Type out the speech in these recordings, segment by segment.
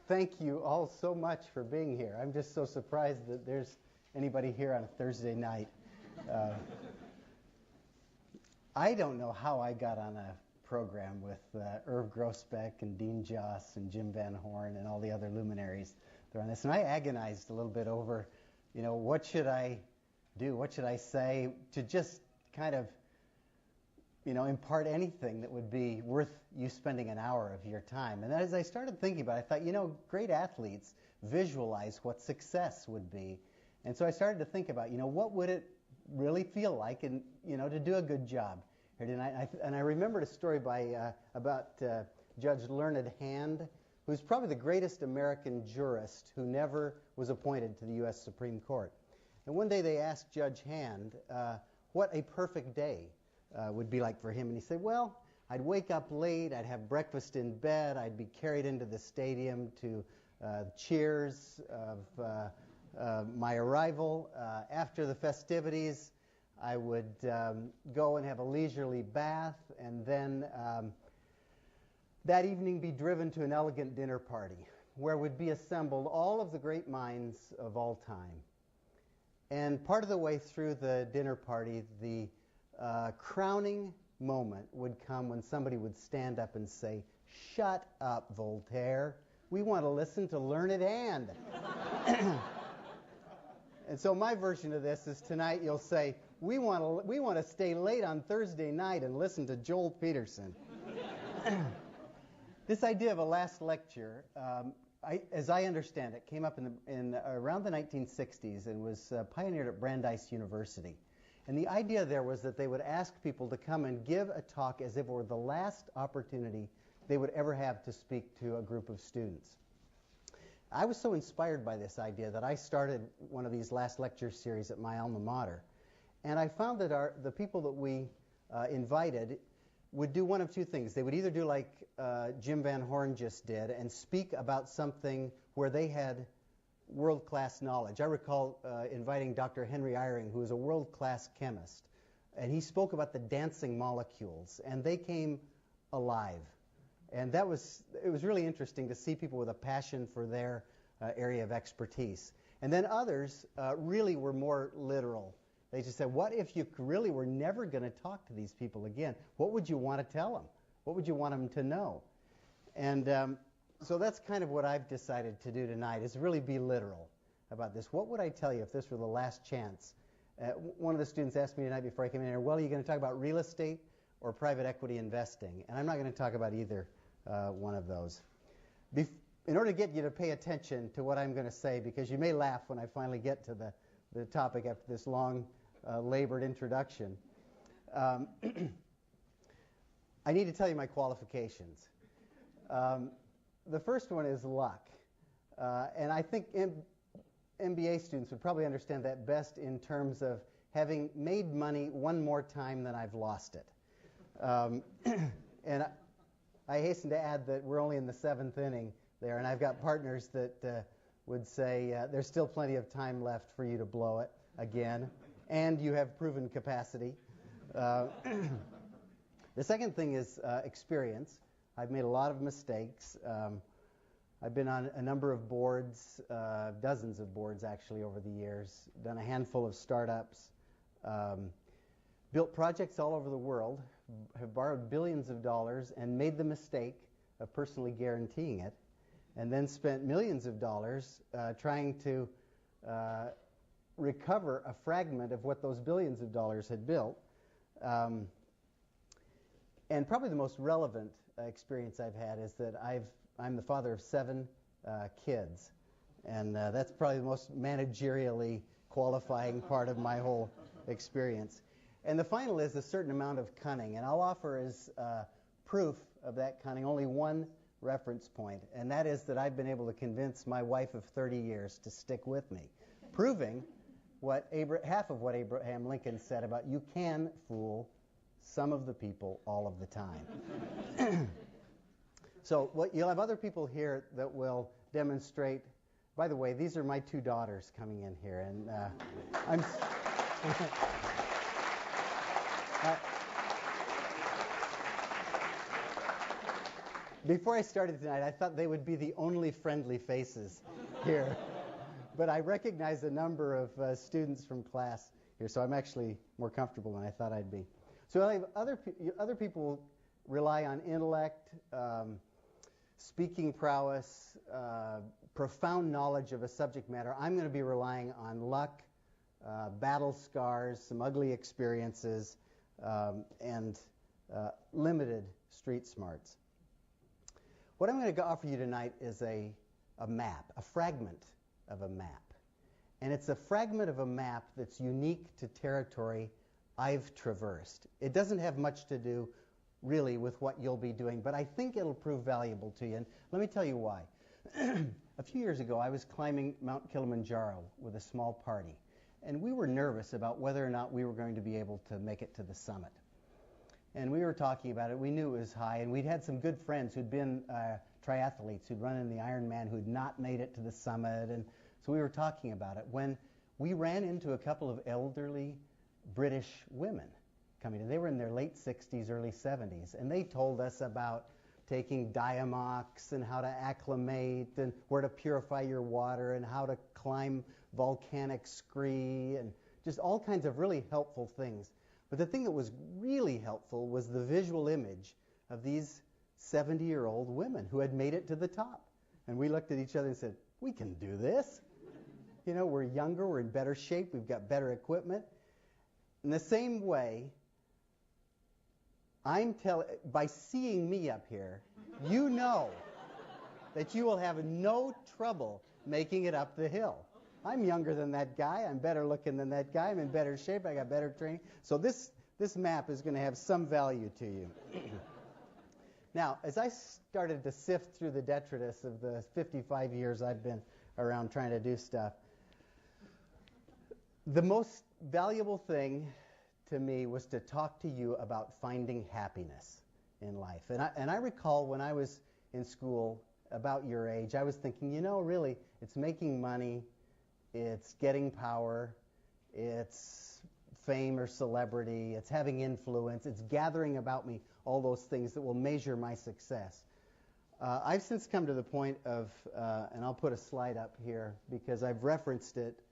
Thank you all so much for being here. I'm just so surprised that there's anybody here on a Thursday night. I don't know how I got on a program with Irv Grousbeck and Dean Joss and Jim Van Horn and all the other luminaries that are on this. And I agonized a little bit over, what should I do? What should I say to just kind of, impart anything that would be worth you spending an hour of your time. And as I started thinking about it, I thought, great athletes visualize what success would be. And so I started to think about, what would it really feel like and, to do a good job here tonight. And I remembered a story about Judge Learned Hand, who's probably the greatest American jurist who never was appointed to the U.S. Supreme Court. And one day they asked Judge Hand what a perfect day would be like for him. And he said, well, I'd wake up late, I'd have breakfast in bed, I'd be carried into the stadium to cheers of my arrival. After the festivities, I would go and have a leisurely bath, and then that evening be driven to an elegant dinner party where would be assembled all of the great minds of all time. And part of the way through the dinner party, the crowning moment would come when somebody would stand up and say, "Shut up, Voltaire. We want to listen to Learned Hand." And so my version of this is tonight you'll say, we want to stay late on Thursday night and listen to Joel Peterson. This idea of a last lecture, as I understand it, came up in around the 1960s and was pioneered at Brandeis University. And the idea there was that they would ask people to come and give a talk as if it were the last opportunity they would ever have to speak to a group of students. I was so inspired by this idea that I started one of these last lecture series at my alma mater. And I found that the people that we invited would do one of two things. They would either do like Jim Van Horn just did and speak about something where they had world-class knowledge. I recall inviting Dr. Henry Eyring, who is a world-class chemist, and he spoke about the dancing molecules, and they came alive. And it was really interesting to see people with a passion for their area of expertise. And then others really were more literal. They just said, what if you really were never going to talk to these people again? What would you want to tell them? What would you want them to know? And so that's kind of what I've decided to do tonight, is really be literal about this. What would I tell you if this were the last chance? One of the students asked me tonight before I came in here, well, are you going to talk about real estate or private equity investing? And I'm not going to talk about either one of those. In order to get you to pay attention to what I'm going to say, because you may laugh when I finally get to the topic after this long, labored introduction, I need to tell you my qualifications. The first one is luck. And I think MBA students would probably understand that best in terms of having made money one more time than I've lost it. And I hasten to add that we're only in the seventh inning there, and I've got partners that would say there's still plenty of time left for you to blow it again, and you have proven capacity. The second thing is experience. I've made a lot of mistakes. I've been on a number of boards, dozens of boards actually over the years, done a handful of startups, built projects all over the world, have borrowed billions of dollars and made the mistake of personally guaranteeing it, and then spent millions of dollars trying to recover a fragment of what those billions of dollars had built. And probably the most relevant experience I've had is that I'm the father of 7 kids, and that's probably the most managerially qualifying part of my whole experience. And the final is a certain amount of cunning, and I'll offer as proof of that cunning only one reference point, and that is that I've been able to convince my wife of 30 years to stick with me, proving half of what Abraham Lincoln said about you can fool some of the people all of the time. So you'll have other people here that will demonstrate. By the way, these are my 2 daughters coming in here, and I'm. Before I started tonight, I thought they would be the only friendly faces here. But I recognize a number of students from class here, so I'm actually more comfortable than I thought I'd be. So other people rely on intellect, speaking prowess, profound knowledge of a subject matter. I'm going to be relying on luck, battle scars, some ugly experiences, and limited street smarts. What I'm going to offer you tonight is a map, a fragment of a map. And it's a fragment of a map that's unique to territory I've traversed. It doesn't have much to do really with what you'll be doing, but I think it'll prove valuable to you. And let me tell you why. A few years ago, I was climbing Mount Kilimanjaro with a small party, and we were nervous about whether or not we were going to be able to make it to the summit. And we were talking about it. We knew it was high, and we'd had some good friends who'd been triathletes who'd run in the Ironman who'd not made it to the summit, and so we were talking about it when we ran into a couple of elderly British women coming in. They were in their late 60s, early 70s, and they told us about taking Diamox and how to acclimate and where to purify your water and how to climb volcanic scree and just all kinds of really helpful things. But the thing that was really helpful was the visual image of these 70-year-old women who had made it to the top. And we looked at each other and said, we can do this. You know, we're younger, we're in better shape, we've got better equipment. In the same way, by seeing me up here, you know that you will have no trouble making it up the hill. I'm younger than that guy, I'm better looking than that guy, I'm in better shape, I got better training. So this map is going to have some value to you. Now, as I started to sift through the detritus of the 55 years I've been around trying to do stuff, the most valuable thing to me was to talk to you about finding happiness in life. And I recall when I was in school, about your age, I was thinking, you know, really, it's making money, it's getting power, it's fame or celebrity, it's having influence, it's gathering about me all those things that will measure my success. I've since come to the point of, and I'll put a slide up here because I've referenced it,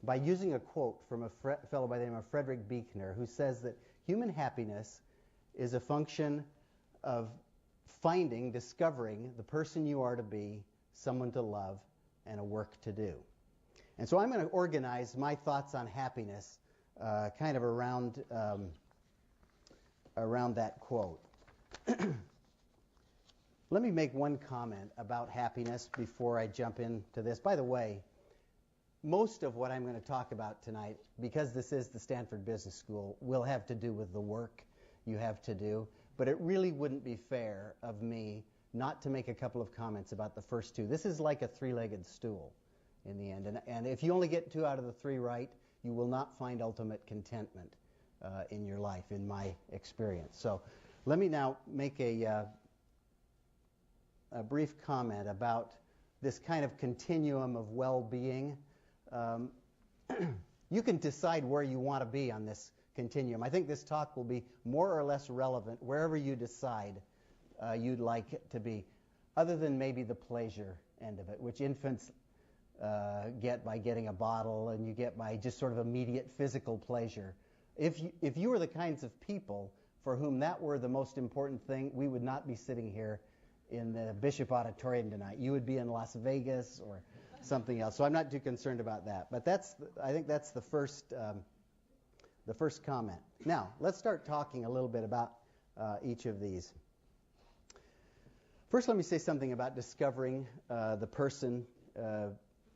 by using a quote from a fellow by the name of Frederick Buechner, who says that human happiness is a function of discovering the person you are to be, someone to love, and a work to do. And so I'm going to organize my thoughts on happiness kind of around that quote. Let me make one comment about happiness before I jump into this. By the way, most of what I'm going to talk about tonight, because this is the Stanford Business School, will have to do with the work you have to do. But it really wouldn't be fair of me not to make a couple of comments about the first two. This is like a three-legged stool in the end. And if you only get 2 out of the 3 right, you will not find ultimate contentment in your life, in my experience. So let me now make a brief comment about this kind of continuum of well-being. You can decide where you want to be on this continuum. I think this talk will be more or less relevant wherever you decide you'd like it to be, other than maybe the pleasure end of it, which infants get by getting a bottle, and you get by just sort of immediate physical pleasure. If you were the kinds of people for whom that were the most important thing, we would not be sitting here in the Bishop Auditorium tonight. You would be in Las Vegas or something else. So I'm not too concerned about that. But I think that's the first comment. Now, let's start talking a little bit about each of these. First, let me say something about discovering the person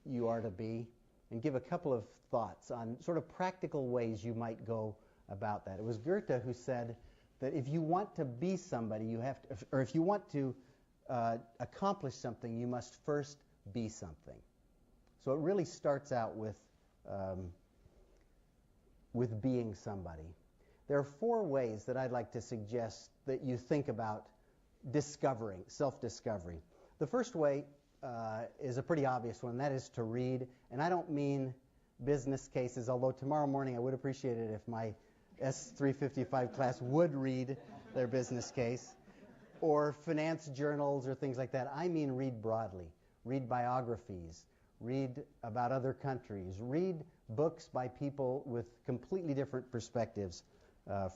you are to be, and give a couple of thoughts on sort of practical ways you might go about that. It was Goethe who said that if you want to be somebody, you have to, or if you want to accomplish something, you must first be something. So it really starts out with being somebody. There are 4 ways that I'd like to suggest that you think about discovering, self-discovery. The first way is a pretty obvious one. That is to read. And I don't mean business cases, although tomorrow morning I would appreciate it if my S355 class would read their business case. or finance journals or things like that. I mean read broadly. Read biographies. Read about other countries. Read books by people with completely different perspectives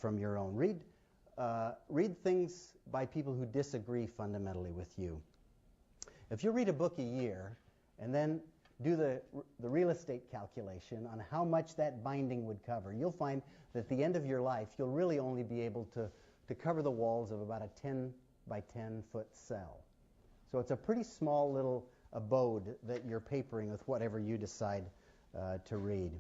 from your own. Read things by people who disagree fundamentally with you. If you read a book a year and then do the real estate calculation on how much that binding would cover, you'll find that at the end of your life, you'll really only be able to cover the walls of about a 10 by 10 foot cell. So it's a pretty small little abode that you're papering with whatever you decide to read.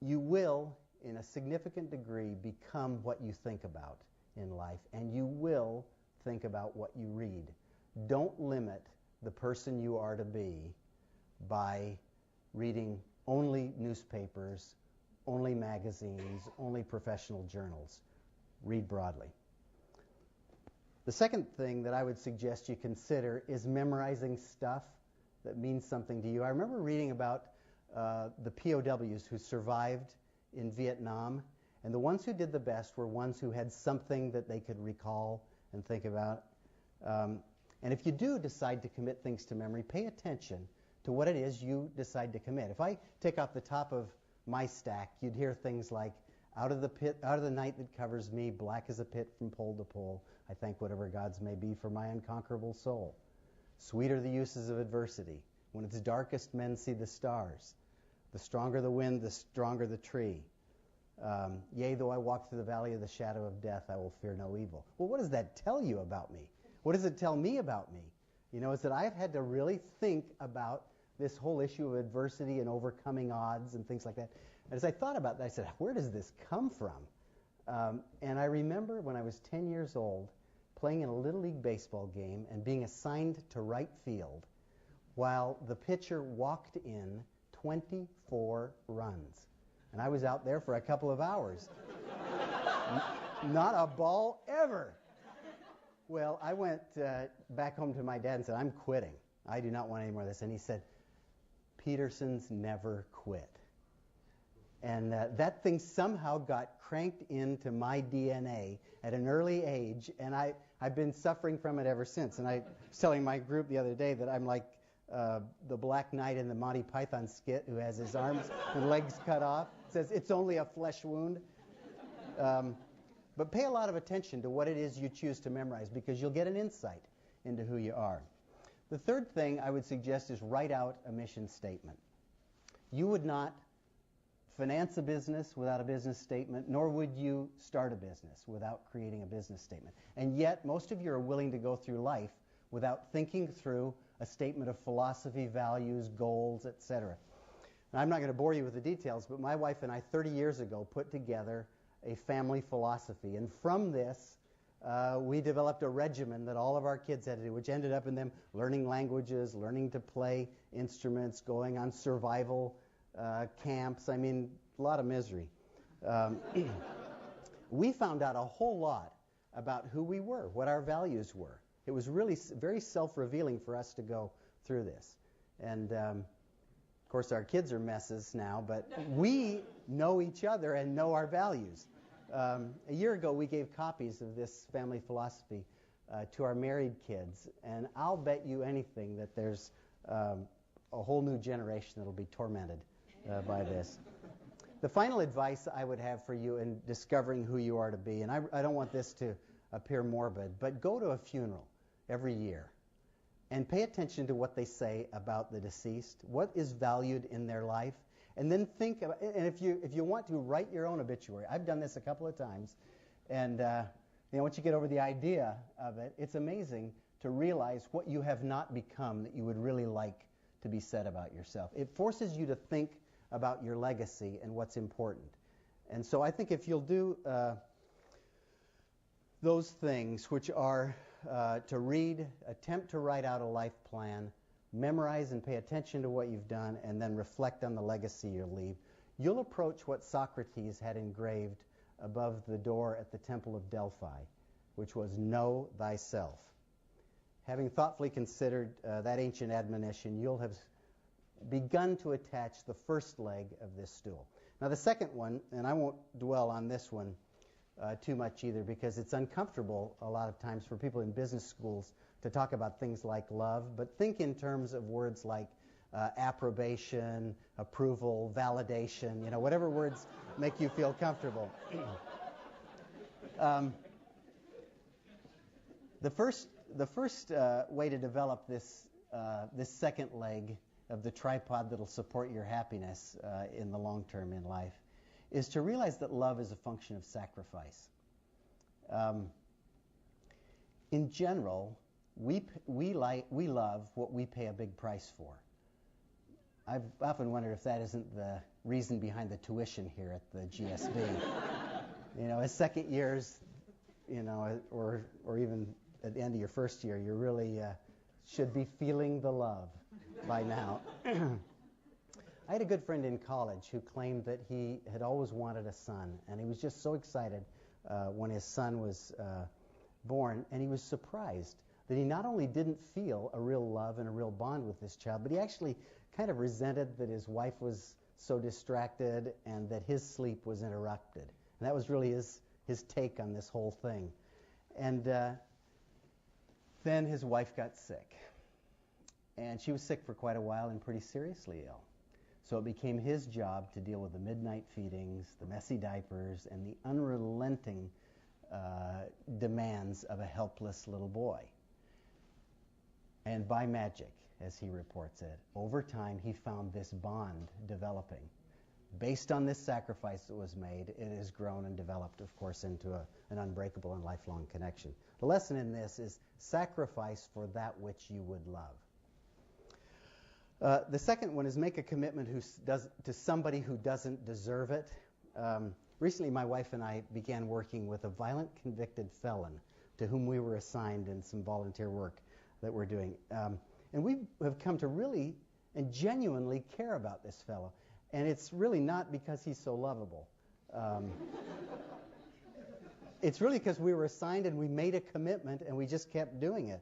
You will, in a significant degree, become what you think about in life, and you will think about what you read. Don't limit the person you are to be by reading only newspapers, only magazines, only professional journals. Read broadly. The second thing that I would suggest you consider is memorizing stuff that means something to you. I remember reading about the POWs who survived in Vietnam, and the ones who did the best were ones who had something that they could recall and think about. And if you do decide to commit things to memory, pay attention to what it is you decide to commit. If I take off the top of my stack, you'd hear things like, out of the night that covers me, black as a pit from pole to pole, I thank whatever gods may be for my unconquerable soul. Sweet are the uses of adversity. When it's darkest, men see the stars. The stronger the wind, the stronger the tree. Yea, though I walk through the valley of the shadow of death, I will fear no evil. Well, what does that tell you about me? What does it tell me about me? You know, is that I've had to really think about this whole issue of adversity and overcoming odds and things like that. And as I thought about that, I said, where does this come from? And I remember when I was 10 years old, playing in a Little League baseball game and being assigned to right field while the pitcher walked in 24 runs. And I was out there for a couple of hours. Not a ball ever. Well, I went back home to my dad and said, I'm quitting. I do not want any more of this. And he said, Petersons never quit. And that thing somehow got cranked into my DNA at an early age, and I've been suffering from it ever since. And I was telling my group the other day that I'm like the Black Knight in the Monty Python skit who has his arms and legs cut off. It says, it's only a flesh wound. But pay a lot of attention to what it is you choose to memorize, because you'll get an insight into who you are. The third thing I would suggest is write out a mission statement. You would not finance a business without a business statement, nor would you start a business without creating a business statement. And yet, most of you are willing to go through life without thinking through a statement of philosophy, values, goals, etc. Now, I'm not going to bore you with the details, but my wife and I 30 years ago put together a family philosophy. And from this, we developed a regimen that all of our kids had to do, which ended up in them learning languages, learning to play instruments, going on survival camps. I mean, a lot of misery. We found out a whole lot about who we were, what our values were. It was really very self-revealing for us to go through this. And, of course, our kids are messes now, but we know each other and know our values. A year ago, we gave copies of this family philosophy to our married kids, and I'll bet you anything that there's a whole new generation that will be tormented by this. The final advice I would have for you in discovering who you are to be, and I don't want this to appear morbid, but go to a funeral every year and pay attention to what they say about the deceased, what is valued in their life, and then think about, and if you want to, write your own obituary. I've done this a couple of times, and once you get over the idea of it, it's amazing to realize what you have not become that you would really like to be said about yourself. It forces you to think about your legacy and what's important. And so I think if you'll do those things, which are to read, attempt to write out a life plan, memorize and pay attention to what you've done, and then reflect on the legacy you'll leave, you'll approach what Socrates had engraved above the door at the Temple of Delphi, which was, know thyself. Having thoughtfully considered that ancient admonition, you'll have begun to attach the first leg of this stool. Now the second one, and I won't dwell on this one too much either, because it's uncomfortable a lot of times for people in business schools to talk about things like love, but think in terms of words like approbation, approval, validation, whatever words make you feel comfortable. The first way to develop this second leg of the tripod that'll support your happiness in the long term in life is to realize that love is a function of sacrifice. In general, we love what we pay a big price for. I've often wondered if that isn't the reason behind the tuition here at the GSB. As second years, or even at the end of your first year, you really should be feeling the love by now. I had a good friend in college who claimed that he had always wanted a son, and he was just so excited when his son was born, and he was surprised that he not only didn't feel a real love and a real bond with this child, but he actually kind of resented that his wife was so distracted and that his sleep was interrupted. And that was really his take on this whole thing. And then his wife got sick. And she was sick for quite a while and pretty seriously ill. So it became his job to deal with the midnight feedings, the messy diapers, and the unrelenting demands of a helpless little boy. And by magic, as he reports it, over time he found this bond developing. Based on this sacrifice that was made, it has grown and developed, of course, into an unbreakable and lifelong connection. The lesson in this is sacrifice for that which you would love. The second one is make a commitment to somebody who doesn't deserve it. Recently, my wife and I began working with a violent convicted felon to whom we were assigned in some volunteer work that we're doing. And we have come to really and genuinely care about this fellow. And it's really not because he's so lovable. It's really because we were assigned and we made a commitment and we just kept doing it.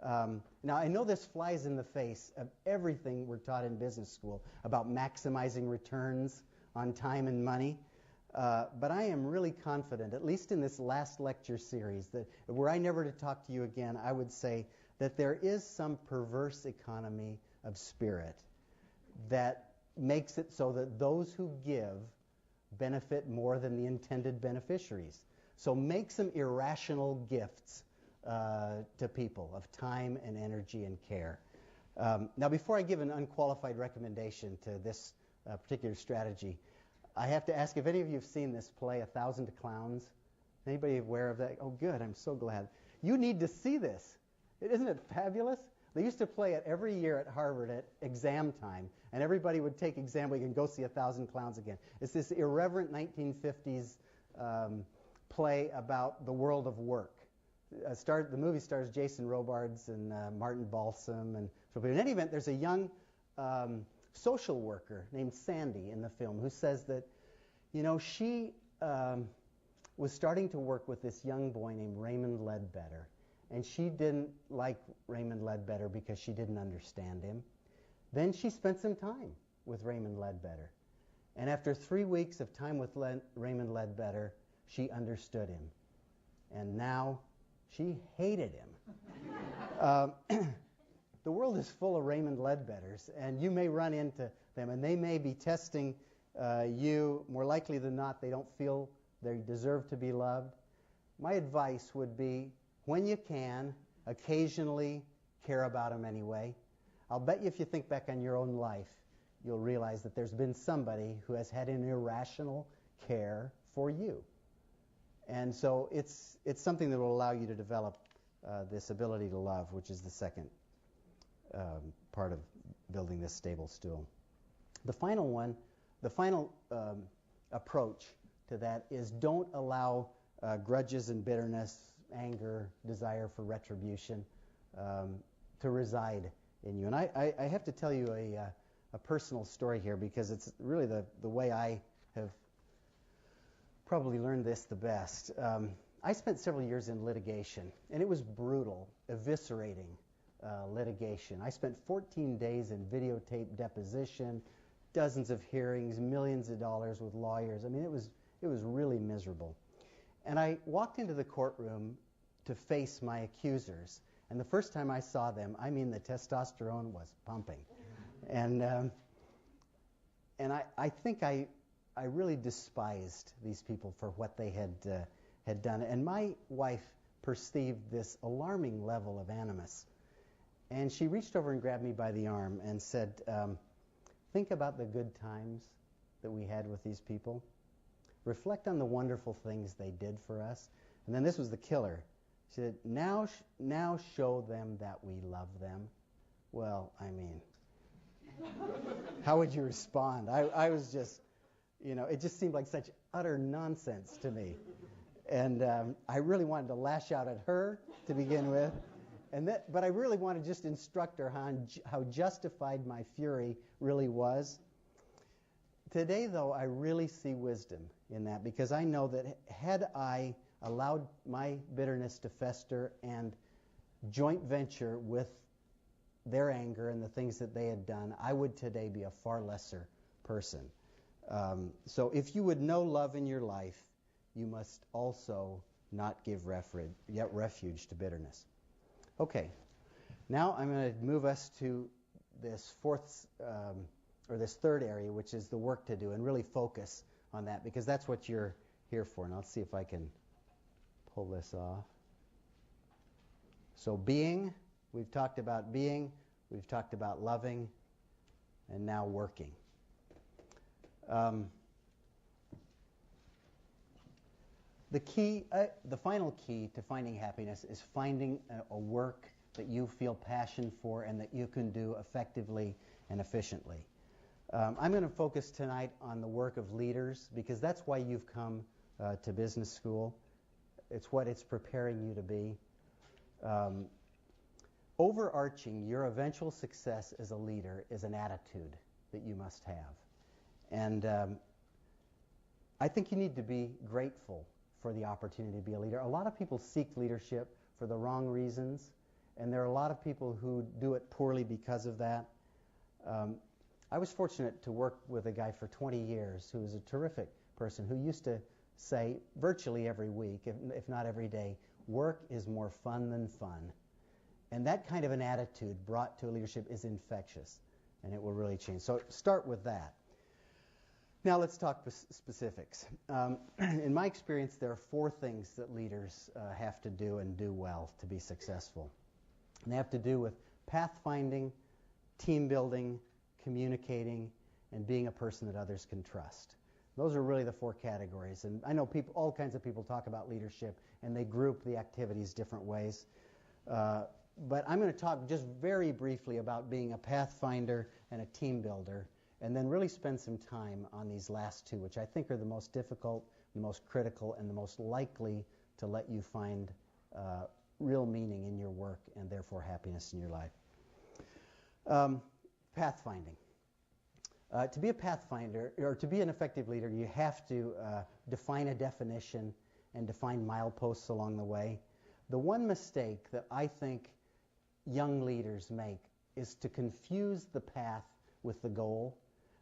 Now, I know this flies in the face of everything we're taught in business school about maximizing returns on time and money. But I am really confident, at least in this last lecture series, that were I never to talk to you again, I would say that there is some perverse economy of spirit that makes it so that those who give benefit more than the intended beneficiaries. So make some irrational gifts to people of time and energy and care. Now, before I give an unqualified recommendation to this particular strategy, I have to ask if any of you have seen this play, 1,000 Clowns. Anybody aware of that? Oh, good. I'm so glad. You need to see this. Isn't it fabulous? They used to play it every year at Harvard at exam time, and everybody would take exam week and go see 1,000 Clowns again. It's this irreverent 1950s play about the world of work. The movie stars Jason Robards and Martin Balsam. And in any event, there's a young social worker named Sandy in the film who says that, she was starting to work with this young boy named Raymond Ledbetter. And she didn't like Raymond Ledbetter because she didn't understand him. Then she spent some time with Raymond Ledbetter. And after 3 weeks of time with Raymond Ledbetter, she understood him. And now she hated him. The world is full of Raymond Ledbetters, and you may run into them, and they may be testing you. More likely than not, they don't feel they deserve to be loved. My advice would be, when you can, occasionally care about them anyway. I'll bet you if you think back on your own life, you'll realize that there's been somebody who has had an irrational care for you. And so it's something that will allow you to develop this ability to love, which is the second part of building this stable stool. The final approach to that is don't allow grudges and bitterness, anger, desire for retribution to reside in you. And I have to tell you a personal story here, because it's really the way I have probably learned this the best. I spent several years in litigation, and it was brutal, eviscerating litigation. I spent 14 days in videotape deposition, dozens of hearings, millions of dollars with lawyers. I mean, it was really miserable. And I walked into the courtroom to face my accusers. And the first time I saw them, I mean, the testosterone was pumping. And I think I really despised these people for what they had done. And my wife perceived this alarming level of animus. And she reached over and grabbed me by the arm and said, think about the good times that we had with these people. Reflect on the wonderful things they did for us. And then this was the killer. She said, now show them that we love them. Well, I mean, how would you respond? I was just, it just seemed like such utter nonsense to me. And I really wanted to lash out at her to begin with. But I really wanted to just instruct her how justified my fury really was. Today, though, I really see wisdom in that, because I know that had I allowed my bitterness to fester and joint venture with their anger and the things that they had done, I would today be a far lesser person. So if you would know love in your life, you must also not give refuge to bitterness. Okay, now I'm going to move us to this this third area, which is the work to do, and really focus on that, because that's what you're here for. And I'll see if I can pull this off. So being, we've talked about being, we've talked about loving, and now working. The final key to finding happiness is finding a work that you feel passion for and that you can do effectively and efficiently. I'm going to focus tonight on the work of leaders, because that's why you've come to business school. It's what it's preparing you to be. Overarching your eventual success as a leader is an attitude that you must have. And I think you need to be grateful for the opportunity to be a leader. A lot of people seek leadership for the wrong reasons, and there are a lot of people who do it poorly because of that. I was fortunate to work with a guy for 20 years who was a terrific person who used to say virtually every week, if not every day, work is more fun than fun. And that kind of an attitude brought to a leadership is infectious, and it will really change. So start with that. Now let's talk specifics. In my experience, there are 4 things that leaders have to do and do well to be successful. And they have to do with pathfinding, team building, communicating, and being a person that others can trust. Those are really the 4 categories. And I know all kinds of people talk about leadership, and they group the activities different ways. But I'm going to talk just very briefly about being a pathfinder and a team builder, and then really spend some time on these last 2, which I think are the most difficult, the most critical, and the most likely to let you find real meaning in your work and therefore happiness in your life. Pathfinding. To be a pathfinder, or to be an effective leader, you have to define a definition and define mileposts along the way. The one mistake that I think young leaders make is to confuse the path with the goal.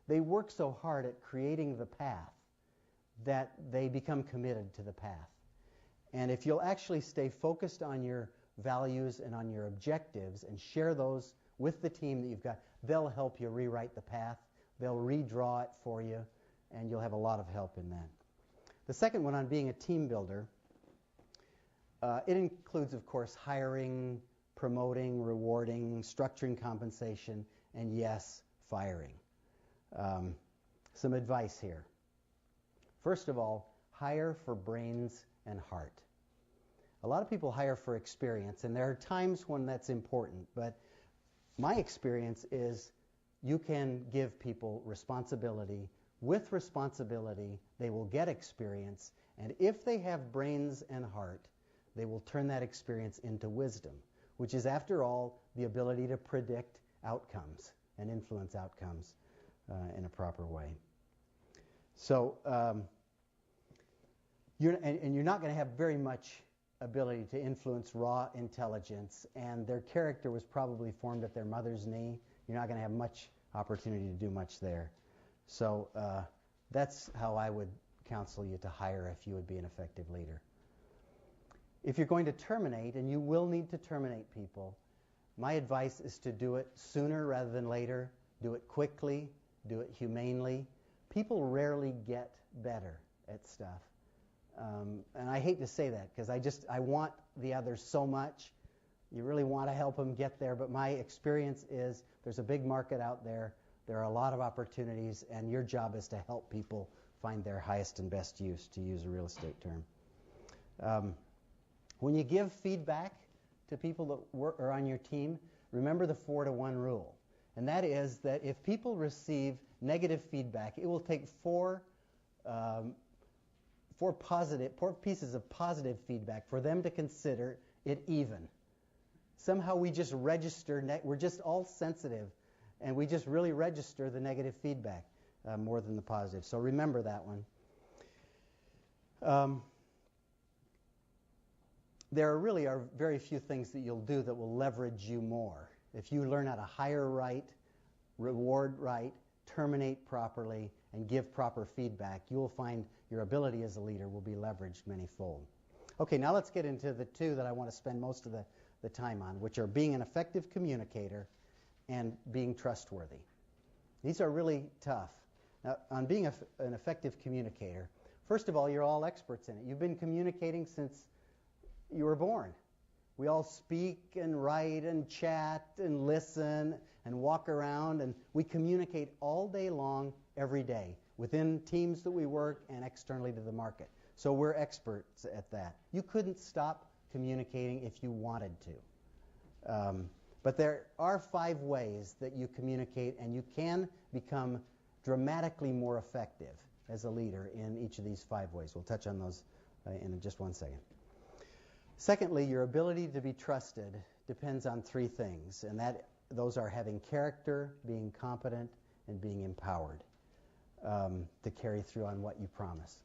They work so hard at creating the path that they become committed to the path. And if you'll actually stay focused on your values and on your objectives and share those with the team that you've got, they'll help you rewrite the path. They'll redraw it for you, and you'll have a lot of help in that. The second one, on being a team builder, it includes, of course, hiring, promoting, rewarding, structuring compensation, and yes, firing. Some advice here. First of all, hire for brains and heart. A lot of people hire for experience, and there are times when that's important, but my experience is you can give people responsibility. With responsibility, they will get experience, and if they have brains and heart, they will turn that experience into wisdom, which is, after all, the ability to predict outcomes and influence outcomes in a proper way. So, you're not going to have very much ability to influence raw intelligence, and their character was probably formed at their mother's knee. You're not going to have much opportunity to do much there. So that's how I would counsel you to hire if you would be an effective leader. If you're going to terminate, and you will need to terminate people, my advice is to do it sooner rather than later. Do it quickly. Do it humanely. People rarely get better at stuff. And I hate to say that because I want the others so much. You really want to help them get there, but my experience is there's a big market out there. There are a lot of opportunities, and your job is to help people find their highest and best use, to use a real estate term. When you give feedback to people that are on your team, remember the 4-to-1 rule. And that is that if people receive negative feedback, it will take four pieces of positive feedback for them to consider it even. Somehow we just register, we're just all sensitive, and we just really register the negative feedback more than the positive. So remember that one. There really are very few things that you'll do that will leverage you more. If you learn how to hire right, reward right, terminate properly, and give proper feedback, you will find your ability as a leader will be leveraged many-fold. Okay, now let's get into the two that I want to spend most of the time on, which are being an effective communicator and being trustworthy. These are really tough. Now, on being an effective communicator, first of all, you're all experts in it. You've been communicating since you were born. We all speak and write and chat and listen and walk around, and we communicate all day long, every day, within teams that we work and externally to the market. So we're experts at that. You couldn't stop communicating if you wanted to. But there are 5 ways that you communicate, and you can become dramatically more effective as a leader in each of these 5 ways. We'll touch on those in just one second. Secondly, your ability to be trusted depends on 3 things, and those are having character, being competent, and being empowered to carry through on what you promise.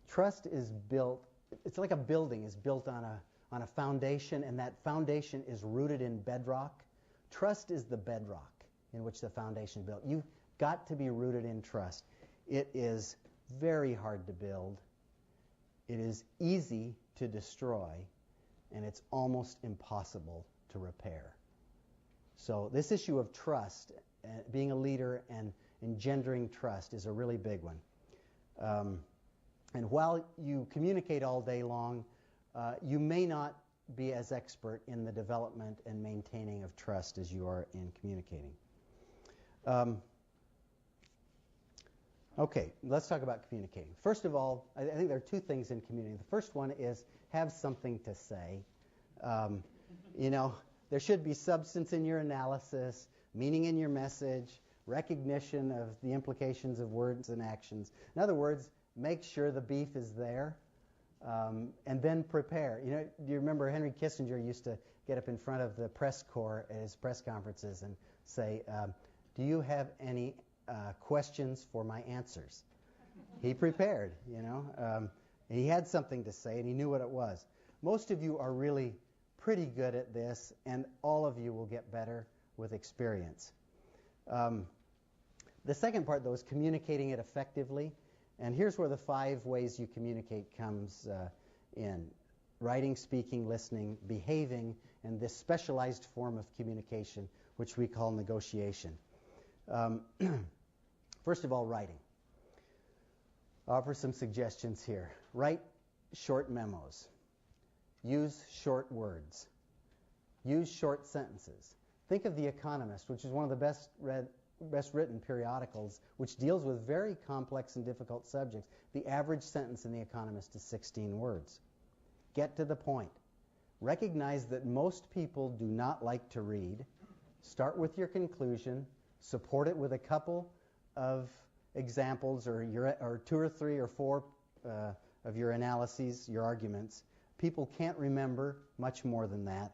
Trust is built, it's like a building is built on a foundation, and that foundation is rooted in bedrock. Trust is the bedrock in which the foundation is built. You've got to be rooted in trust. It is very hard to build. It is easy to destroy, and it's almost impossible to repair. So this issue of trust, being a leader and engendering trust, is a really big one. And while you communicate all day long, you may not be as expert in the development and maintaining of trust as you are in communicating. Okay, let's talk about communicating. First of all, I think there are 2 things in communicating. The first one is have something to say. There should be substance in your analysis, meaning in your message, recognition of the implications of words and actions. In other words, make sure the beef is there, and then prepare. Do you remember Henry Kissinger used to get up in front of the press corps at his press conferences and say, do you have any questions for my answers? He prepared, and he had something to say, and he knew what it was. Most of you are really pretty good at this, and all of you will get better with experience. The second part, though, is communicating it effectively, and here's where the 5 ways you communicate comes in. Writing, speaking, listening, behaving, and this specialized form of communication, which we call negotiation. First of all, writing. I'll offer some suggestions here. Write short memos. Use short words. Use short sentences. Think of The Economist, which is one of the best written periodicals, which deals with very complex and difficult subjects. The average sentence in The Economist is 16 words. Get to the point. Recognize that most people do not like to read. Start with your conclusion. Support it with a couple of examples or 2 or 3 or 4 of your analyses, your arguments. People can't remember much more than that.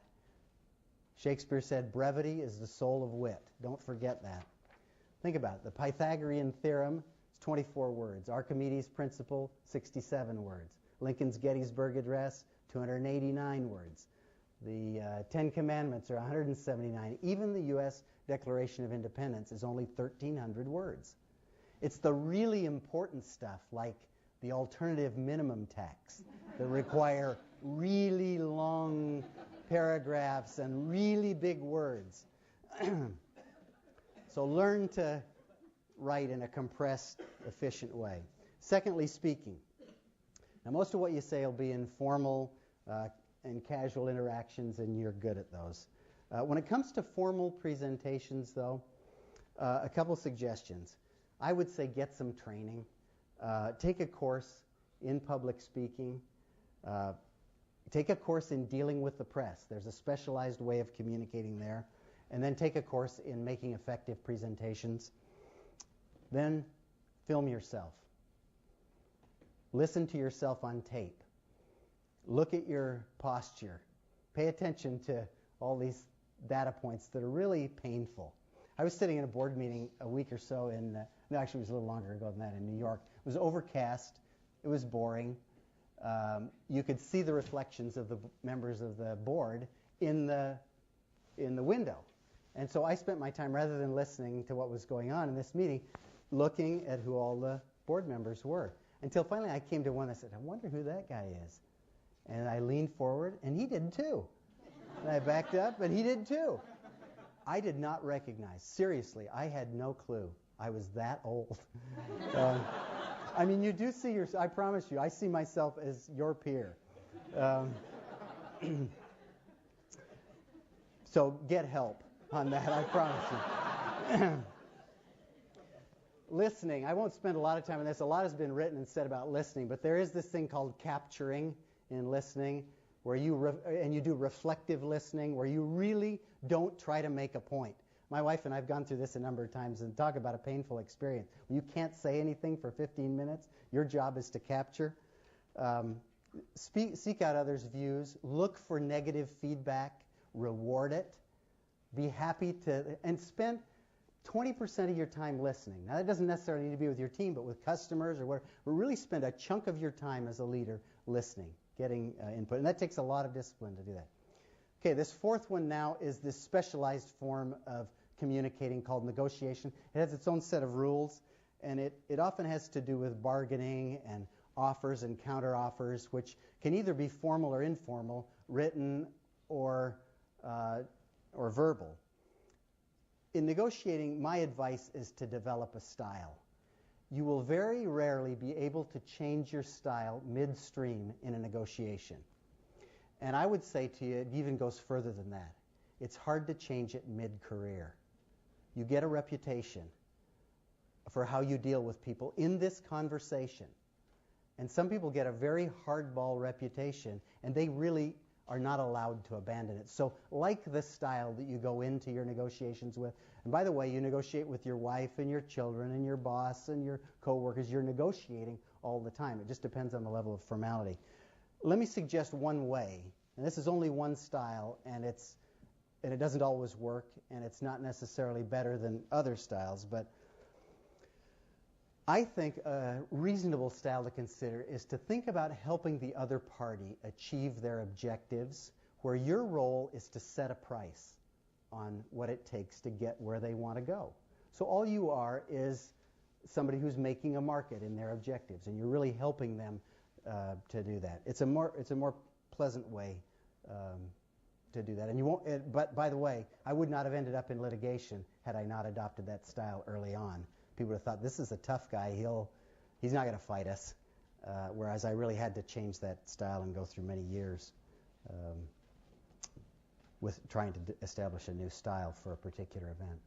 Shakespeare said, brevity is the soul of wit. Don't forget that. Think about it. The Pythagorean theorem is 24 words. Archimedes' principle, 67 words. Lincoln's Gettysburg Address, 289 words. The 10 Commandments are 179. Even the U.S. Declaration of Independence is only 1,300 words. It's the really important stuff, like the alternative minimum tax, that require really long paragraphs and really big words. So learn to write in a compressed, efficient way. Secondly, speaking. Now, most of what you say will be informal and casual interactions, and you're good at those. When it comes to formal presentations, though, a couple suggestions. I would say get some training. Take a course in public speaking. Take a course in dealing with the press. There's a specialized way of communicating there. And then take a course in making effective presentations. Then film yourself. Listen to yourself on tape. Look at your posture. Pay attention to all these data points that are really painful. I was sitting in a board meeting a week or so actually it was a little longer ago than that, in New York. It was overcast. It was boring. You could see the reflections of the members of the board in the window. And so I spent my time, rather than listening to what was going on in this meeting, looking at who all the board members were. Until finally I came to one that said, I wonder who that guy is. And I leaned forward, and he did too. And I backed up, and he did too. I did not recognize. Seriously, I had no clue. I was that old. I mean, you do see I promise you, I see myself as your peer. So get help on that, I promise you. Listening. I won't spend a lot of time on this. A lot has been written and said about listening, but there is this thing called capturing in listening, where you do reflective listening, where you really don't try to make a point. My wife and I have gone through this a number of times and talk about a painful experience. When you can't say anything for 15 minutes, your job is to capture. Seek out others' views. Look for negative feedback. Reward it. Be happy and spend 20% of your time listening. Now, that doesn't necessarily need to be with your team, but with customers or whatever. But really spend a chunk of your time as a leader listening, getting input. And that takes a lot of discipline to do that. Okay, this fourth one now is this specialized form of communicating called negotiation. It has its own set of rules, and it often has to do with bargaining and offers and counteroffers, which can either be formal or informal, written or verbal. In negotiating, my advice is to develop a style. You will very rarely be able to change your style midstream in a negotiation. And I would say to you, it even goes further than that. It's hard to change it mid-career. You get a reputation for how you deal with people in this conversation. And some people get a very hardball reputation, and they really are not allowed to abandon it. So like the style that you go into your negotiations with, and by the way, you negotiate with your wife and your children and your boss and your coworkers. You're negotiating all the time. It just depends on the level of formality. Let me suggest one way, and this is only one style, and it doesn't always work, and it's not necessarily better than other styles, but I think a reasonable style to consider is to think about helping the other party achieve their objectives, where your role is to set a price on what it takes to get where they want to go. So all you are is somebody who's making a market in their objectives, and you're really helping them to do that. It's a more pleasant way to do that. And you won't. But by the way, I would not have ended up in litigation had I not adopted that style early on. People would have thought, this is a tough guy. He's not going to fight us. Whereas I really had to change that style and go through many years with trying to establish a new style for a particular event.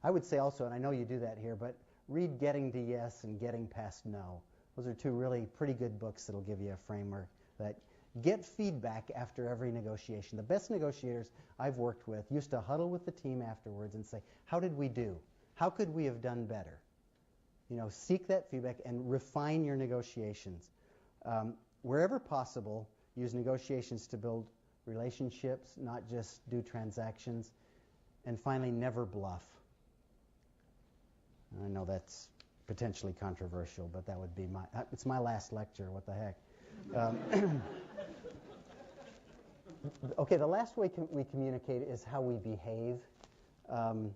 I would say also, and I know you do that here, but read Getting to Yes and Getting Past No. Those are two really pretty good books that'll give you a framework. That get feedback after every negotiation. The best negotiators I've worked with used to huddle with the team afterwards and say, how did we do? How could we have done better? Seek that feedback and refine your negotiations. Wherever possible, use negotiations to build relationships, not just do transactions. And finally, never bluff. I know that's potentially controversial, but that would be it's my last lecture, what the heck. Okay, the last way we communicate is how we behave. And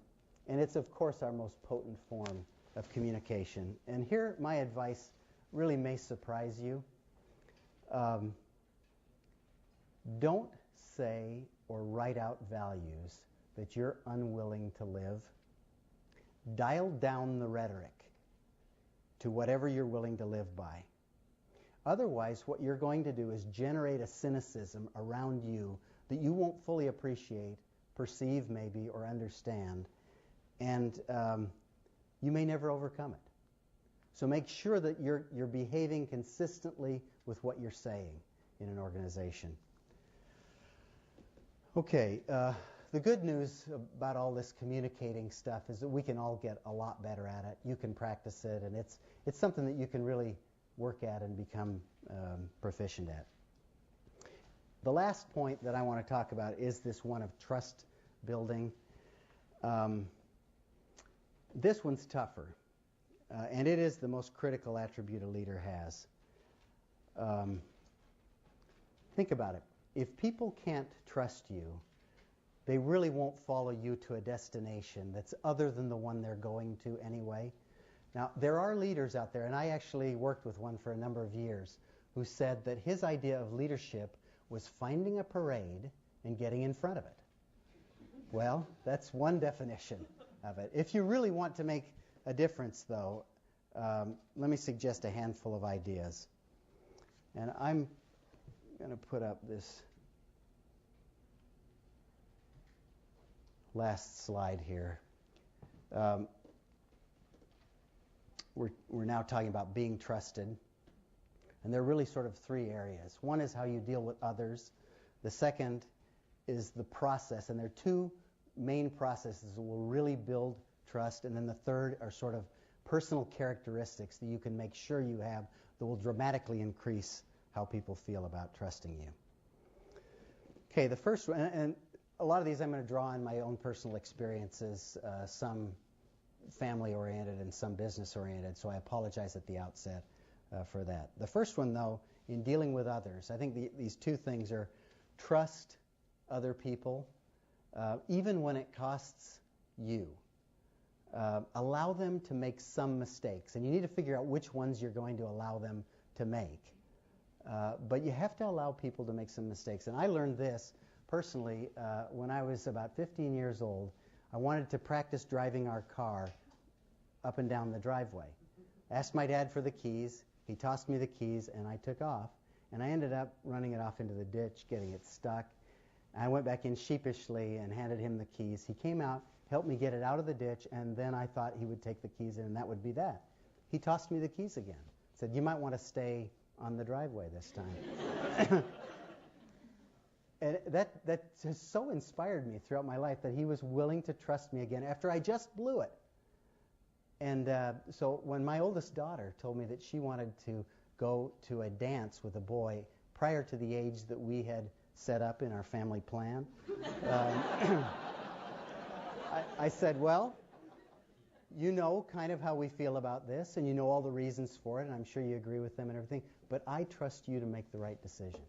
it's, of course, our most potent form of communication. And here, my advice really may surprise you. Don't say or write out values that you're unwilling to live. Dial down the rhetoric to whatever you're willing to live by. Otherwise, what you're going to do is generate a cynicism around you that you won't fully appreciate, perceive maybe, or understand, and you may never overcome it. So make sure that you're behaving consistently with what you're saying in an organization. Okay, the good news about all this communicating stuff is that we can all get a lot better at it. You can practice it, and it's something that you can really work at and become proficient at. The last point that I want to talk about is this one of trust building. This one's tougher, and it is the most critical attribute a leader has. Think about it. If people can't trust you, they really won't follow you to a destination that's other than the one they're going to anyway. Now, there are leaders out there, and I actually worked with one for a number of years, who said that his idea of leadership was finding a parade and getting in front of it. Well, that's one definition of it. If you really want to make a difference, though, let me suggest a handful of ideas. And I'm going to put up this last slide here. We're now talking about being trusted. And there are really sort of three areas. One is how you deal with others. The second is the process. And there are two main processes that will really build trust. And then the third are sort of personal characteristics that you can make sure you have that will dramatically increase how people feel about trusting you. Okay, the first one, and a lot of these I'm going to draw on my own personal experiences, some family-oriented and some business-oriented, so I apologize at the outset for that. The first one, though, in dealing with others, I think these two things are trust other people, even when it costs you. Allow them to make some mistakes, and you need to figure out which ones you're going to allow them to make. But you have to allow people to make some mistakes. And I learned this personally when I was about 15 years old. I wanted to practice driving our car up and down the driveway. I asked my dad for the keys. He tossed me the keys, and I took off. And I ended up running it off into the ditch, getting it stuck. I went back in sheepishly and handed him the keys. He came out, helped me get it out of the ditch, and then I thought he would take the keys in, and that would be that. He tossed me the keys again. Said, "You might want to stay on the driveway this time." And that has so inspired me throughout my life that he was willing to trust me again after I just blew it. And so when my oldest daughter told me that she wanted to go to a dance with a boy prior to the age that we had set up in our family plan, I said, well, you know kind of how we feel about this, and you know all the reasons for it, and I'm sure you agree with them and everything, but I trust you to make the right decision.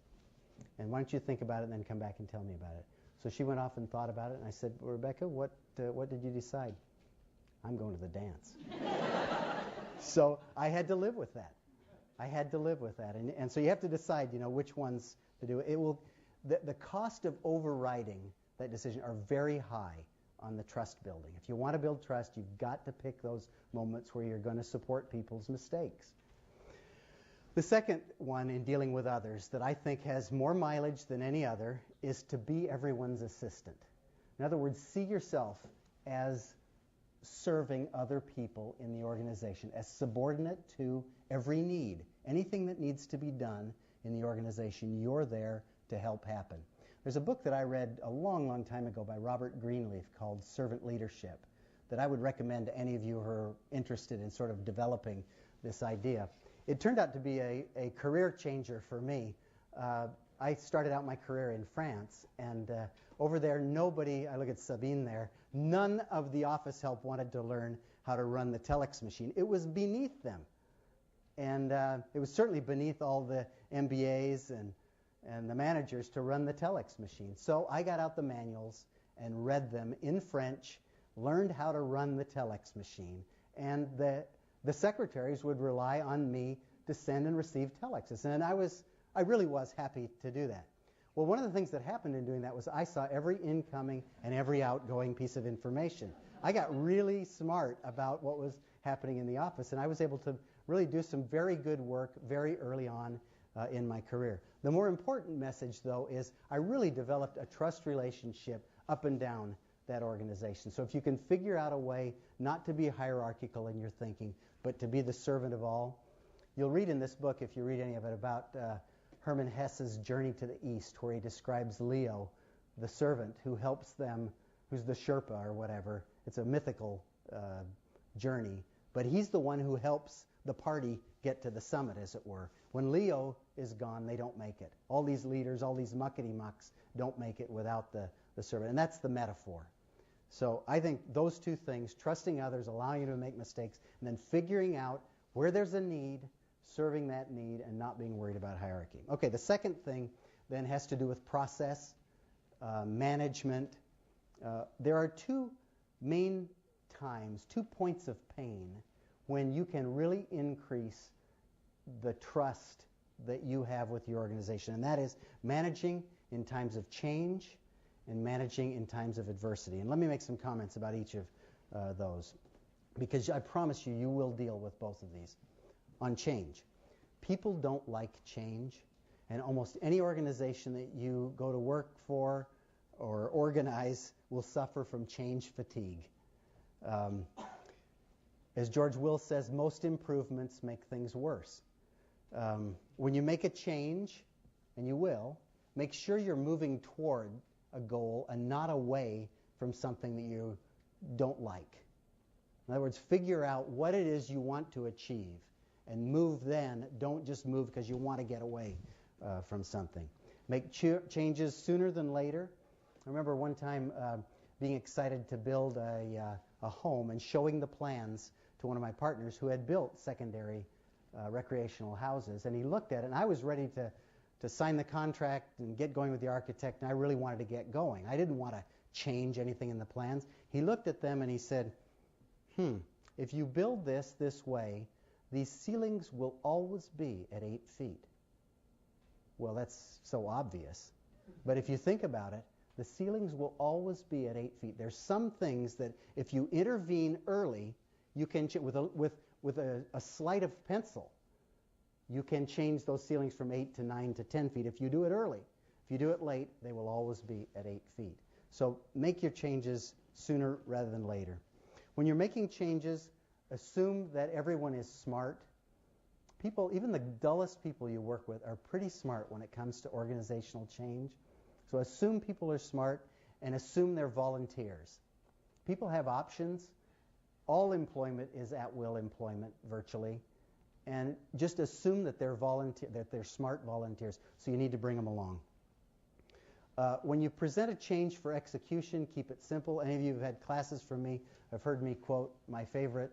And why don't you think about it and then come back and tell me about it? So she went off and thought about it, and I said, well, Rebecca, what did you decide? I'm going to the dance. So I had to live with that. And so you have to decide, which ones to do. The cost of overriding that decision are very high on the trust building. If you want to build trust, you've got to pick those moments where you're going to support people's mistakes. The second one in dealing with others that I think has more mileage than any other is to be everyone's assistant. In other words, see yourself as serving other people in the organization, as subordinate to every need. Anything that needs to be done in the organization, you're there to help happen. There's a book that I read a long, long time ago by Robert Greenleaf called Servant Leadership that I would recommend to any of you who are interested in sort of developing this idea. It turned out to be a career changer for me. I started out my career in France, and over there, I look at Sabine there, none of the office help wanted to learn how to run the telex machine. It was beneath them. And it was certainly beneath all the MBAs and the managers to run the telex machine. So I got out the manuals and read them in French, learned how to run the telex machine, and the secretaries would rely on me to send and receive telexes. And I really was happy to do that. Well, one of the things that happened in doing that was I saw every incoming and every outgoing piece of information. I got really smart about what was happening in the office, and I was able to really do some very good work very early on in my career. The more important message, though, is I really developed a trust relationship up and down that organization. So if you can figure out a way not to be hierarchical in your thinking, but to be the servant of all, you'll read in this book, if you read any of it, about Hermann Hesse's Journey to the East, where he describes Leo, the servant who helps them, who's the Sherpa or whatever. It's a mythical journey, but he's the one who helps the party get to the summit, as it were. When Leo is gone, they don't make it. All these leaders, all these muckety-mucks don't make it without the servant, and that's the metaphor. So I think those two things, trusting others, allowing you to make mistakes, and then figuring out where there's a need, serving that need, and not being worried about hierarchy. Okay, the second thing then has to do with process, management. There are two main times, 2 points of pain when you can really increase the trust that you have with your organization, and that is managing in times of change and managing in times of adversity. And let me make some comments about each of those, because I promise you, you will deal with both of these. On change. People don't like change, and almost any organization that you go to work for or organize will suffer from change fatigue. As George Will says, most improvements make things worse. When you make a change, and you will, make sure you're moving toward a goal and not away from something that you don't like. In other words, figure out what it is you want to achieve and move then. Don't just move because you want to get away from something. Make changes sooner than later. I remember one time being excited to build a home and showing the plans to one of my partners who had built secondary recreational houses. And he looked at it, and I was ready to sign the contract and get going with the architect, and I really wanted to get going. I didn't want to change anything in the plans. He looked at them and he said, if you build this way, these ceilings will always be at 8 feet. Well, that's so obvious. But if you think about it, the ceilings will always be at 8 feet. There's some things that if you intervene early, you can, with a sleight of pencil, you can change those ceilings from 8 to 9 to 10 feet if you do it early. If you do it late, they will always be at 8 feet. So make your changes sooner rather than later. When you're making changes, assume that everyone is smart. People, even the dullest people you work with, are pretty smart when it comes to organizational change. So assume people are smart and assume they're volunteers. People have options. All employment is at-will employment, virtually. And just assume that they're smart volunteers, so you need to bring them along. When you present a change for execution, keep it simple. Any of you who've had classes from me have heard me quote my favorite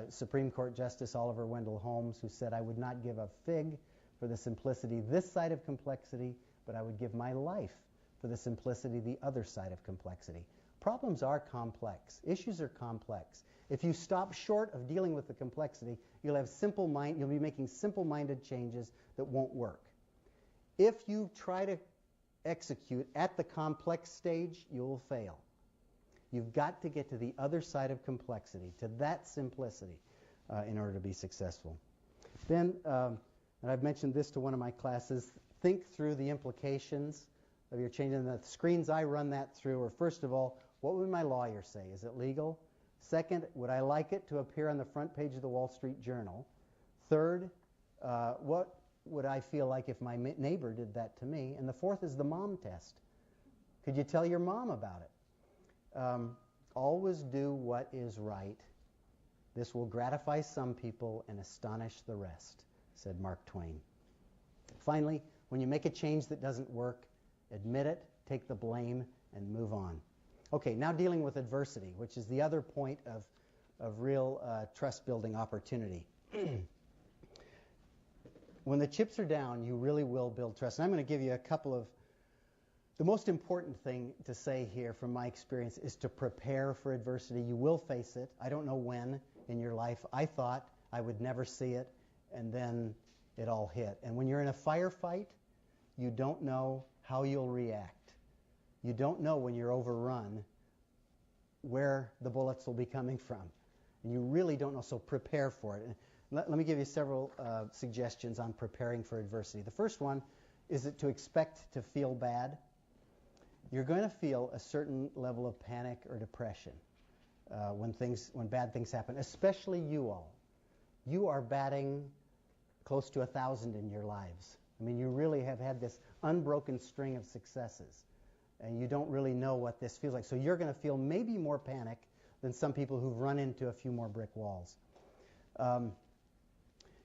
Supreme Court Justice Oliver Wendell Holmes, who said, "I would not give a fig for the simplicity this side of complexity, but I would give my life for the simplicity the other side of complexity." Problems are complex. Issues are complex. If you stop short of dealing with the complexity, you'll be making simple-minded changes that won't work. If you try to execute at the complex stage, you'll fail. You've got to get to the other side of complexity, to that simplicity, in order to be successful. Then, and I've mentioned this to one of my classes, think through the implications of your change. And the screens I run that through are, first of all, what would my lawyer say? Is it legal? Second, would I like it to appear on the front page of the Wall Street Journal? Third, what would I feel like if my neighbor did that to me? And the fourth is the mom test. Could you tell your mom about it? Always do what is right. This will gratify some people and astonish the rest, said Mark Twain. Finally, when you make a change that doesn't work, admit it, take the blame, and move on. Okay, now dealing with adversity, which is the other point of real trust-building opportunity. When the chips are down, you really will build trust. And I'm going to give you a couple of... The most important thing to say here from my experience is to prepare for adversity. You will face it. I don't know when in your life. I thought I would never see it, and then it all hit. And when you're in a firefight, you don't know how you'll react. You don't know when you're overrun where the bullets will be coming from. And you really don't know, so prepare for it. And let me give you several suggestions on preparing for adversity. The first one is to expect to feel bad. You're going to feel a certain level of panic or depression when bad things happen, especially you all. You are batting close to 1,000 in your lives. I mean, you really have had this unbroken string of successes, and you don't really know what this feels like. So you're going to feel maybe more panic than some people who've run into a few more brick walls.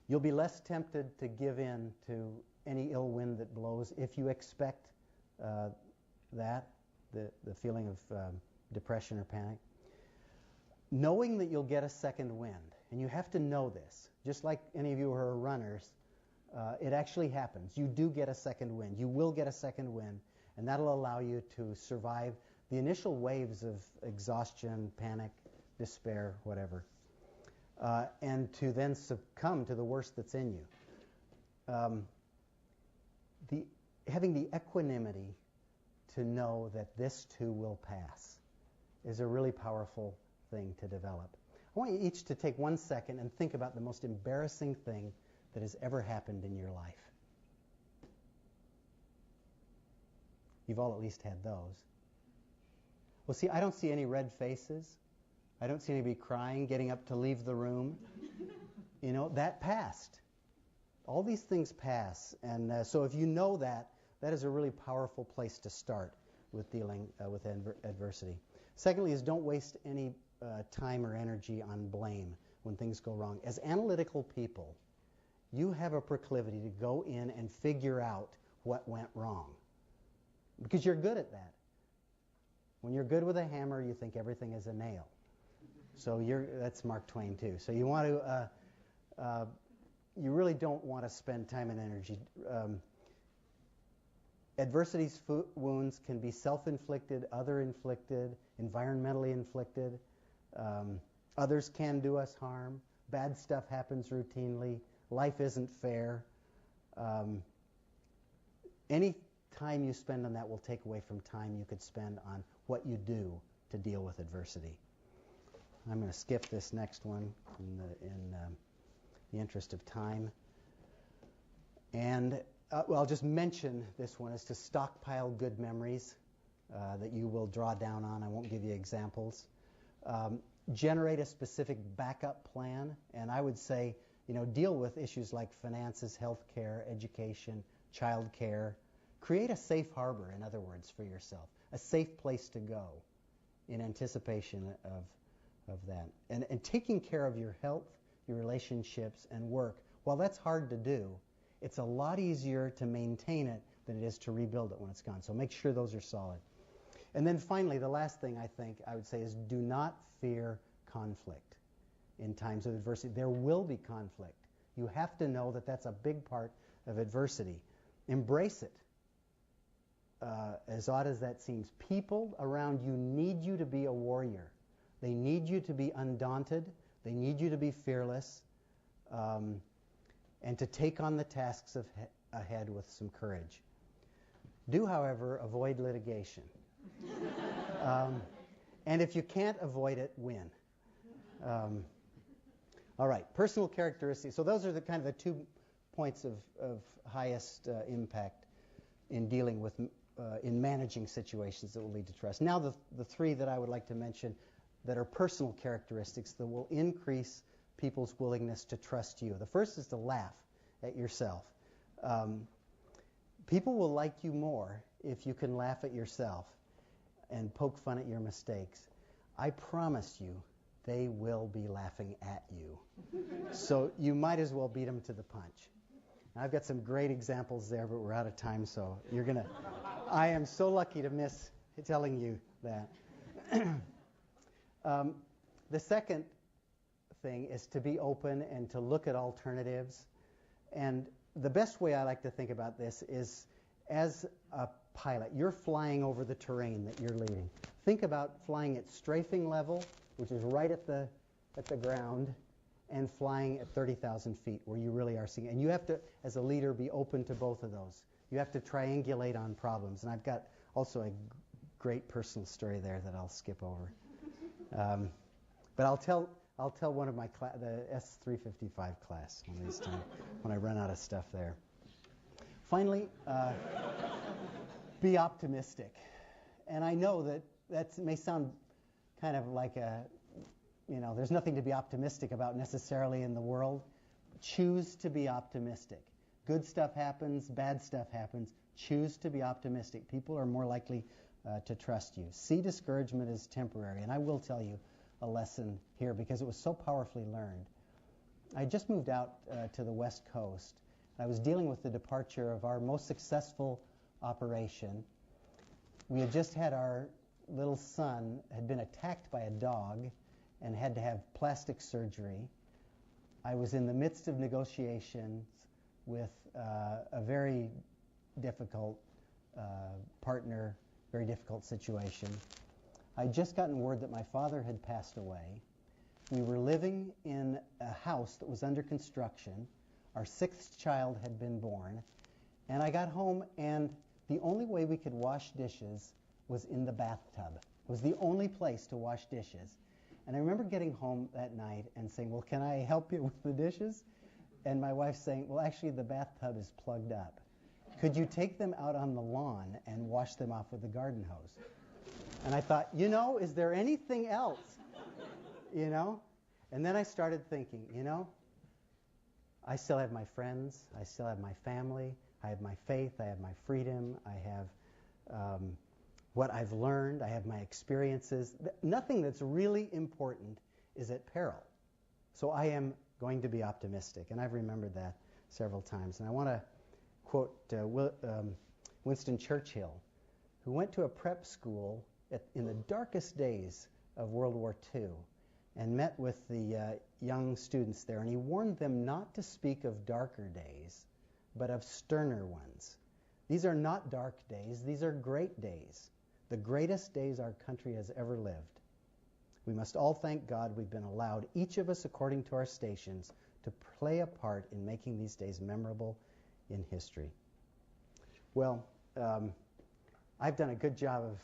You'll be less tempted to give in to any ill wind that blows if you expect the feeling of depression or panic. Knowing that you'll get a second wind, and you have to know this, just like any of you who are runners, it actually happens. You do get a second wind. You will get a second wind, and that'll allow you to survive the initial waves of exhaustion, panic, despair, whatever, and to then succumb to the worst that's in you. Having the equanimity to know that this too will pass is a really powerful thing to develop. I want you each to take 1 second and think about the most embarrassing thing that has ever happened in your life. You've all at least had those. Well, see, I don't see any red faces. I don't see anybody crying, getting up to leave the room. You know, that passed. All these things pass. And so if you know that, that is a really powerful place to start with dealing with adversity. Secondly is don't waste any time or energy on blame when things go wrong. As analytical people, you have a proclivity to go in and figure out what went wrong because you're good at that. When you're good with a hammer, you think everything is a nail. So that's Mark Twain too. So you want to, you really don't want to spend time and energy. Adversity's wounds can be self-inflicted, other-inflicted, environmentally inflicted. Others can do us harm. Bad stuff happens routinely. Life isn't fair. Any time you spend on that will take away from time you could spend on what you do to deal with adversity. I'm going to skip this next one in the interest of time. And I'll just mention this one is to stockpile good memories that you will draw down on. I won't give you examples. Generate a specific backup plan, and I would say, deal with issues like finances, health care, education, child care. Create a safe harbor, in other words, for yourself, a safe place to go in anticipation of that. And taking care of your health, your relationships, and work, while that's hard to do, it's a lot easier to maintain it than it is to rebuild it when it's gone. So make sure those are solid. And then finally, the last thing I think I would say is do not fear conflict in times of adversity. There will be conflict. You have to know that that's a big part of adversity. Embrace it. As odd as that seems, people around you need you to be a warrior. They need you to be undaunted. They need you to be fearless and to take on the tasks ahead with some courage. Do, however, avoid litigation. And if you can't avoid it, win. All right, personal characteristics. So those are the kind of the 2 points of highest impact in dealing with, in managing situations that will lead to trust. Now the 3 that I would like to mention that are personal characteristics that will increase people's willingness to trust you. The first is to laugh at yourself. People will like you more if you can laugh at yourself and poke fun at your mistakes. I promise you, they will be laughing at you. So you might as well beat them to the punch. Now, I've got some great examples there, but we're out of time, so I am so lucky to miss telling you that. The second thing is to be open and to look at alternatives. And the best way I like to think about this is as a pilot. You're flying over the terrain that you're leading. Think about flying at strafing level, which is right at the ground, and flying at 30,000 feet where you really are seeing. And you have to, as a leader, be open to both of those. you have to triangulate on problems. And I've got also a great personal story there that I'll skip over. But I'll tell one of my the S355 class one of these times when I run out of stuff there. Finally, be optimistic. And I know that may sound kind of like there's nothing to be optimistic about necessarily in the world. Choose to be optimistic. Good stuff happens, bad stuff happens. Choose to be optimistic. People are more likely to trust you. See discouragement as temporary. And I will tell you a lesson here because it was so powerfully learned. I just moved out to the West Coast. I was dealing with the departure of our most successful operation. We had just had our little son had been attacked by a dog and had to have plastic surgery. I was in the midst of negotiations with a very difficult partner, very difficult situation. I'd just gotten word that my father had passed away. We were living in a house that was under construction. Our sixth child had been born. And I got home, and the only way we could wash dishes was in the bathtub. It was the only place to wash dishes. And I remember getting home that night and saying, well, can I help you with the dishes? And my wife saying, well, actually, the bathtub is plugged up. Could you take them out on the lawn and wash them off with a garden hose? And I thought, is there anything else? And then I started thinking, I still have my friends. I still have my family. I have my faith. I have my freedom. I have what I've learned. I have my experiences. Nothing that's really important is at peril. So I am going to be optimistic. And I've remembered that several times. And I want to quote Winston Churchill, who went to a prep school in the darkest days of World War II and met with the young students there. And he warned them not to speak of darker days, but of sterner ones. These are not dark days. These are great days, the greatest days our country has ever lived. We must all thank God we've been allowed, each of us according to our stations, to play a part in making these days memorable in history. Well, I've done a good job of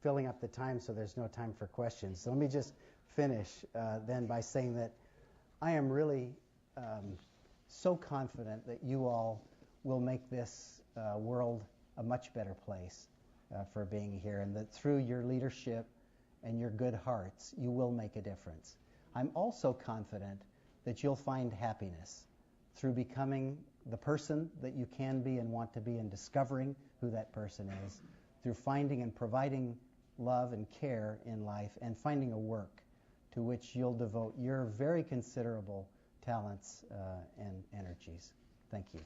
filling up the time so there's no time for questions. So let me just finish then by saying that I am really so confident that you all will make this world a much better place for being here, and that through your leadership and your good hearts, you will make a difference. I'm also confident that you'll find happiness through becoming the person that you can be and want to be, and discovering who that person is, through finding and providing love and care in life, and finding a work to which you'll devote your very considerable talents and energies. Thank you.